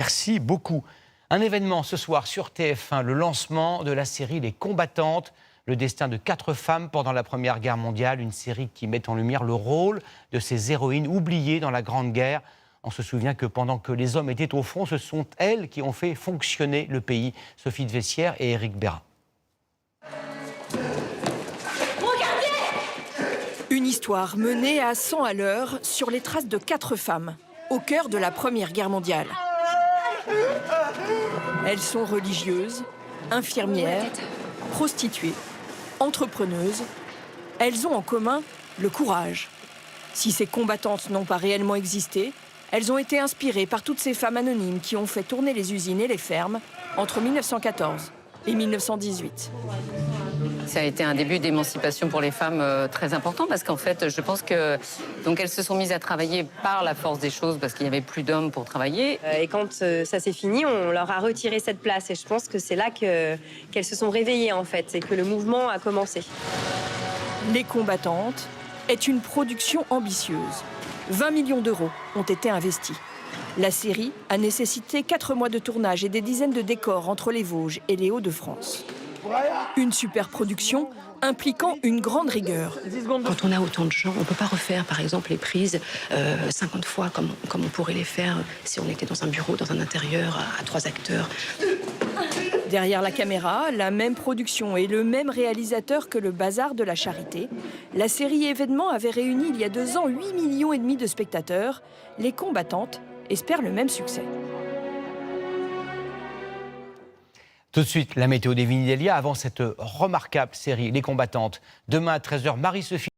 Merci beaucoup. Un événement ce soir sur TF1, le lancement de la série Les Combattantes, le destin de 4 femmes pendant la Première Guerre mondiale, une série qui met en lumière le rôle de ces héroïnes oubliées dans la Grande Guerre. On se souvient que pendant que les hommes étaient au front, ce sont elles qui ont fait fonctionner le pays. Sophie de Vessières et Éric Bérin. Une histoire menée à 100 à l'heure sur les traces de 4 femmes, au cœur de la Première Guerre mondiale. Elles sont religieuses, infirmières, prostituées, entrepreneuses. Elles ont en commun le courage. Si ces combattantes n'ont pas réellement existé, elles ont été inspirées par toutes ces femmes anonymes qui ont fait tourner les usines et les fermes entre 1914 et 1918. Ça a été un début d'émancipation pour les femmes très important parce qu'en fait, je pense que donc elles se sont mises à travailler par la force des choses parce qu'il n'y avait plus d'hommes pour travailler. Et quand ça s'est fini, on leur a retiré cette place et je pense que c'est là qu'elles se sont réveillées en fait et que le mouvement a commencé. Les Combattantes est une production ambitieuse. 20 millions d'euros ont été investis. La série a nécessité 4 mois de tournage et des dizaines de décors entre les Vosges et les Hauts-de-France. Une superproduction impliquant une grande rigueur. Quand on a autant de gens, on ne peut pas refaire, par exemple, les prises 50 fois comme on pourrait les faire si on était dans un bureau, dans un intérieur, à 3 acteurs. Derrière la caméra, la même production et le même réalisateur que le Bazar de la Charité, la série événement avait réuni il y a 2 ans 8,5 millions de spectateurs. Les Combattantes espèrent le même succès. Tout de suite, la météo d'Evelyne Delia avant cette remarquable série Les Combattantes. Demain à 13h, Marie-Sophie.